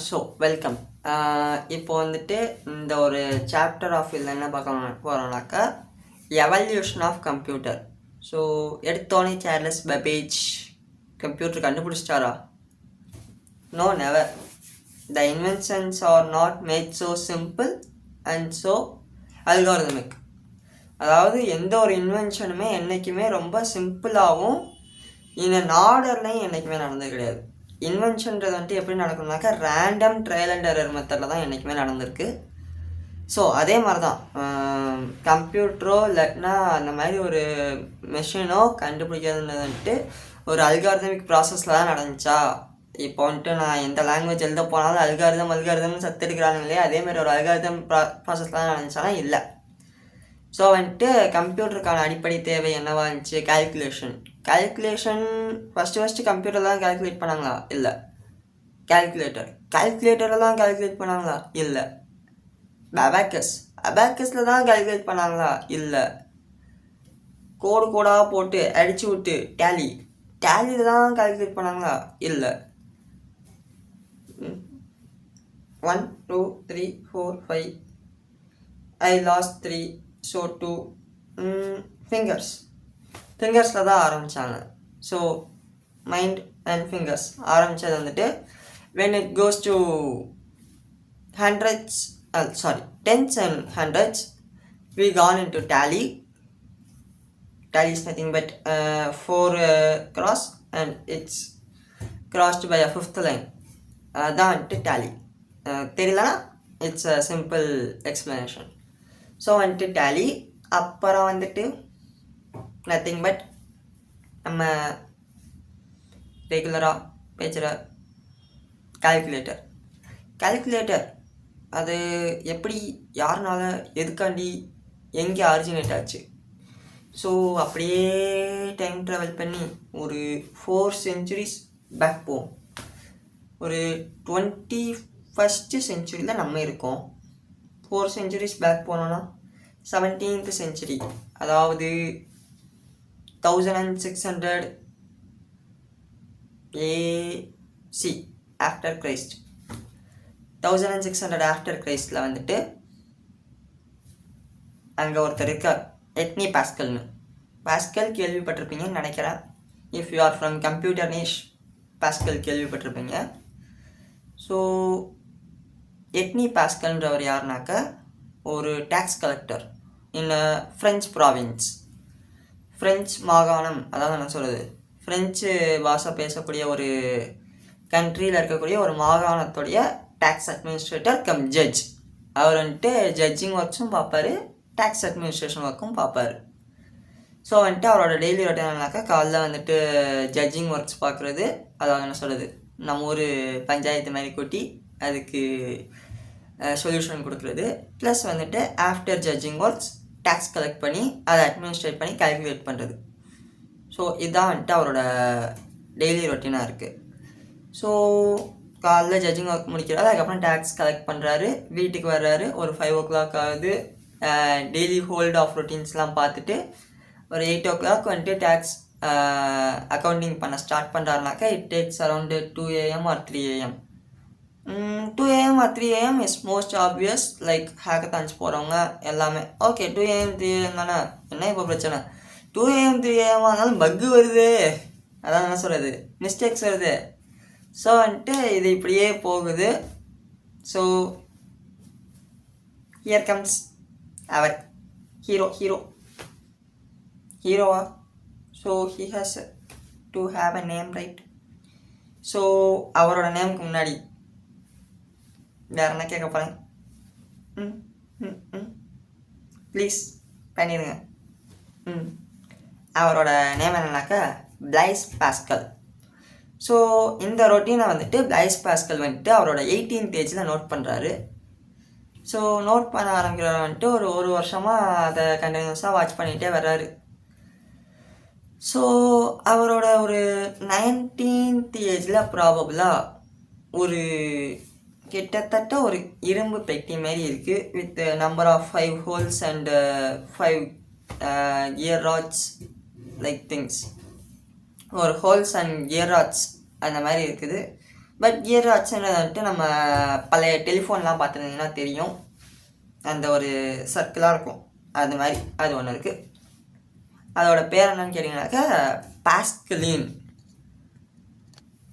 So welcome. இப்போ வந்துட்டு இந்த ஒரு சாப்டர் ஆஃப் இதில் என்ன பார்க்க போகிறோம்னாக்கா எவல்யூஷன் ஆஃப் கம்ப்யூட்டர். ஸோ எடுத்தோடனே சார்லஸ் பெபேஜ் கம்ப்யூட்டர் கண்டுபிடிச்சிட்டாரா? No, never. The inventions are not made so simple and so algorithmic. அதாவது எந்த ஒரு இன்வென்ஷனுமே என்றைக்குமே ரொம்ப சிம்பிளாகவும் இந்த ஆர்டர்லையும் என்றைக்குமே நடந்தது கிடையாது. இன்வென்ஷன்றது வந்துட்டு எப்படி நடக்கணும்னாக்கா ரேண்டம் ட்ரையல் அண்ட் எரர் மெத்தடில் தான் என்றைக்குமே நடந்திருக்கு. ஸோ அதே மாதிரி தான் கம்ப்யூட்டரோ இல்லாட்டினா அந்த மாதிரி ஒரு மெஷினோ கண்டுபிடிக்கிறதுன்றது வந்துட்டு ஒரு அல்காரிதமிக் ப்ராசஸில் தான் நடந்துச்சா? இப்போ வந்துட்டு நான் எந்த லாங்குவேஜ் எழுத போனாலும் அல்காரிதம்னு சத்தெடுக்கிறாங்க இல்லையா, அதேமாதிரி ஒரு அல்காரிதம் ப்ராசஸில் தான் நடந்துச்சானா இல்லை. ஸோ வந்துட்டு கம்ப்யூட்டருக்கான அடிப்படை தேவை என்னவா இருந்துச்சு? கால்குலேஷன் ஃபஸ்ட்டு கம்ப்யூட்டர் தான் கால்குலேட் பண்ணாங்களா? இல்லை. கால்குலேட்டரில் தான் கால்குலேட் பண்ணாங்களா? இல்லை. அபாக்கஸில் தான் கால்குலேட் பண்ணாங்களா? இல்லை. கோடாக போட்டு அடிச்சு விட்டு டேலியில் தான் கால்குலேட் பண்ணாங்களா? இல்லை. 1 2 3 4 5 I lost 3 so 2 ஃபிங்கர்ஸில் தான் ஆரம்பித்தாங்க. ஸோ மைண்ட் அண்ட் ஃபிங்கர்ஸ் ஆரம்பித்தது வந்துட்டு when it goes to tens and hundreds we gone into tally is nothing but 4 cross and it's crossed by a fifth line. அதான் வந்துட்டு டேலி. தெரியலனா it's a simple explanation. So வந்துட்டு tally அப்புறம் வந்துட்டு nothing but நம்ம ரெகுலராக பேசுகிற calculator அது எப்படி, யாருனால, எதுக்காண்டி, எங்கே ஆரிஜினேட் ஆச்சு? ஸோ அப்படியே டைம் ட்ராவல் பண்ணி ஒரு 4 centuries பேக் போவோம். ஒரு 21st centuryயில் நம்ம இருக்கோம். 4 centuries பேக் போனோன்னா 17th century, அதாவது 1600 AC ஆஃப்டர் கிரைஸ்ட். 1600 ஆஃப்டர் கிரைஸ்டில் வந்துட்டு அங்கே ஒருத்தர் இருக்கார், எட்னி பாஸ்கல் கேள்விப்பட்டிருப்பீங்கன்னு நினைக்கிறேன். If you are from computer niche, Pascal கேள்விப்பட்டிருப்பீங்க. ஸோ எட்னி பாஸ்கல்ன்றவர் யாருனாக்கா ஒரு tax collector in French province. French மாகாணம், அதாவது நான் சொல்கிறது ஃப்ரெஞ்சு பாஷை பேசக்கூடிய ஒரு கண்ட்ரியில் இருக்கக்கூடிய ஒரு மாகாணத்துடைய டேக்ஸ் அட்மினிஸ்ட்ரேட்டர் கம் ஜட்ஜ். அவர் வந்துட்டு ஜட்ஜிங் ஒர்க்ஸும் பார்ப்பார், டேக்ஸ் அட்மினிஸ்ட்ரேஷன் ஒர்க்கும் பார்ப்பார். ஸோ வந்துட்டு அவரோட டெய்லி ரொட்டீனாக்கா காலைல வந்துட்டு ஜட்ஜிங் ஒர்க்ஸ் பார்க்குறது, அதாவது என்ன சொல்கிறது நம்ம ஒரு பஞ்சாயத்து மாதிரி கூட்டி அதுக்கு சொல்யூஷன் கொடுக்குறது, ப்ளஸ் வந்துட்டு after judging works tax collect பண்ணி அதை அட்மினிஸ்ட்ரேட் பண்ணி கால்குலேட் பண்ணுறது. ஸோ இதுதான் வந்துட்டு அவரோட டெய்லி ரொட்டீனாக இருக்குது. ஸோ காலைல ஜட்ஜிங் ஒர்க் முடிக்கிறாரு, அதுக்கப்புறம் டேக்ஸ் கலெக்ட் பண்ணுறாரு, வீட்டுக்கு வர்றாரு, ஒரு 5 o'clock ஆகுது. டெய்லி ஹோல்ட் ஆஃப் ரொட்டீன்ஸ்லாம் பார்த்துட்டு ஒரு 8 o'clock வந்துட்டு டேக்ஸ் அக்கௌண்டிங் பண்ண ஸ்டார்ட் பண்ணுறாருனாக்கா it takes around 2 AM or 3 AM. 2 AM or 3 AM is most obvious. Like hackathons போகிறவங்க எல்லாமே ஓகே 2 AM 3 AM தானே, என்ன இப்போ பிரச்சனை? 2 AM 3 AM ஆனாலும் பக்கு வருது, அதான் என்ன சொல்கிறது, மிஸ்டேக்ஸ் வருது. ஸோ வந்துட்டு இது இப்படியே போகுது. ஸோ ஹியர் கம்ஸ் அவர் ஹீரோவா. So he has to have a name, right? So அவரோட நேமுக்கு முன்னாடி வேறு என்ன கேட்க போகிறேன்? ப்ளீஸ் பண்ணிடுங்க. அவரோட நேம் என்னன்னாக்கா பிளைஸ் பாஸ்கல். ஸோ இந்த ரொட்டீனை வந்துட்டு பிளைஸ் பாஸ்கல் வந்துட்டு அவரோட 18th ஏஜில் நோட் பண்ணுறாரு. ஸோ நோட் பண்ண ஆரம்பிக்கிறவர் வந்துட்டு ஒரு வருஷமாக அதை கண்டினியூஸாக வாட்ச் பண்ணிகிட்டே வர்றாரு. ஸோ அவரோட ஒரு 19th ஏஜில் ப்ராபபிளாக ஒரு கிட்டத்தட்ட ஒரு இரும்பு பெட்டி மாரி இருக்குது with number of 5 holes and 5 gear rods like things. ஒரு ஹோல்ஸ் அண்ட் கியர் ராட்ஸ் அந்த மாதிரி இருக்குது. பட் கியர் வாட்ச்ன்றது வந்துட்டு நம்ம பழைய டெலிஃபோன்லாம் பார்த்துருந்தீங்கன்னா தெரியும், அந்த ஒரு சர்க்கிளாக இருக்கும், அது மாதிரி அது ஒன்று இருக்குது. அதோட பேர் என்னன்னு கேட்டிங்கனாக்கா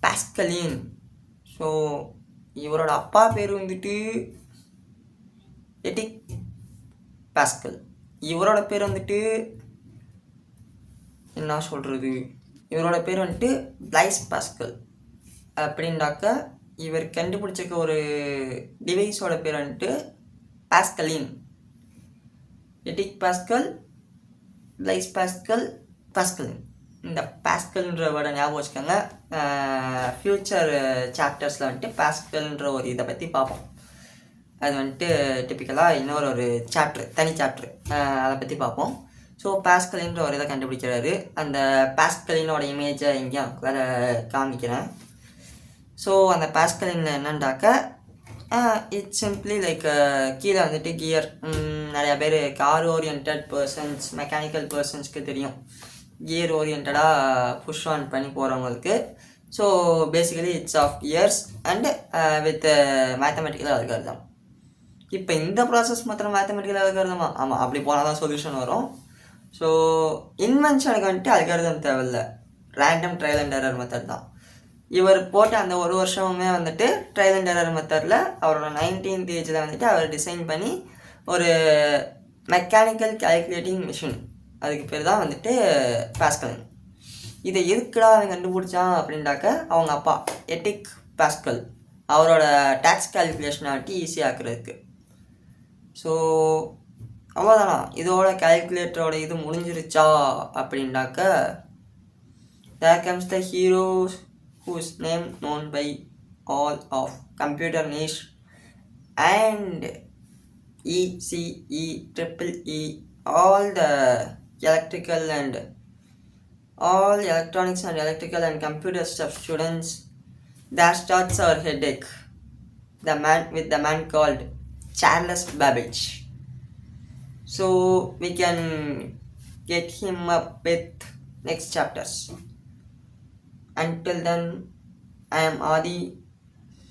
பாஸ்கலின். ஸோ இவரோட அப்பா பேர் வந்துட்டு எட்டிக் பாஸ்கல். இவரோட பேர் வந்துட்டு என்ன சொல்கிறது, இவரோட பேர் வந்துட்டு பிளைஸ் பாஸ்கல். அப்படின்னாக்கா இவர் கண்டுபிடிச்சிருக்க ஒரு டிவைஸோட பேர் வந்துட்டு பாஸ்கலின். எட்டிக் பாஸ்கல், பிளைஸ் பாஸ்கல், பாஸ்கலின். இந்த பாஸ்கல்ன்ற வேர்டை ஞாபகம் வச்சுக்கோங்க. ஃப்யூச்சர் சாப்டர்ஸில் வந்துட்டு பாஸ்கல்ன்ற ஒரு இதை பற்றி பார்ப்போம். அது வந்துட்டு டிப்பிக்கலாக இன்னொரு ஒரு சாப்டர், தனி சாப்டர், அதை பற்றி பார்ப்போம். ஸோ பாஸ்கலின்ற ஒரு இதை கண்டுபிடிக்கிறாரு. அந்த பாஸ்கலினோட இமேஜை எங்கேயும் அதை காமிக்கிறேன். ஸோ அந்த பாஸ்கலினில் என்னண்டாக்கா இட்ஸ் சிம்பிளி லைக் கீழே வந்துட்டு கியர். நிறையா பேர் கார் ஓரியன்ட் பர்சன்ஸ், மெக்கானிக்கல் பர்சன்ஸ்க்கு தெரியும் கியர் ஓரியன்டாக புஷ் ஆன் பண்ணி போகிறவங்களுக்கு. So basically it's of gears and with mathematical algorithm. இப்போ இந்த ப்ராசஸ் மாத்திரம் மேத்தமெட்டிக்கல் அல்காரிதமா? ஆமாம், அப்படி போனால் தான் சொல்யூஷன் வரும். ஸோ இன்வென்ஷனுக்கு வந்துட்டு அல்காரிதம் தேவையில்லை, random trial and error method தான். இவர் போட்ட அந்த ஒரு வருஷமுமே வந்துட்டு ட்ரையல் அண்ட் எரர் மெத்தடில் அவரோட 19th ஏஜில் வந்துட்டு அவர் டிசைன் பண்ணி ஒரு மெக்கானிக்கல் கால்குலேட்டிங் மிஷின், அதுக்கு பேர் தான் வந்துட்டு பாஸ்கல். இதை எதுக்குடா அவன் கண்டுபிடிச்சான் அப்படின்டாக்க அவங்க அப்பா எட்டிக் பாஸ்கல் அவரோட டேக்ஸ் கால்குலேஷனை வந்துட்டு ஈஸியாக்குறதுக்கு. ஸோ அவ்வளோதானா, இதோட கால்குலேட்டரோட இது முடிஞ்சிருச்சா அப்படின்னாக்க there comes the hero whose name known by all of computer niche and ECE, all the electrical and all electronics and electrical and computer stuff students. That starts our headache. The man called Charles Babbage. So we can get him up with next chapters. Until then, I am Adi,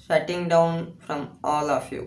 shutting down from all of you.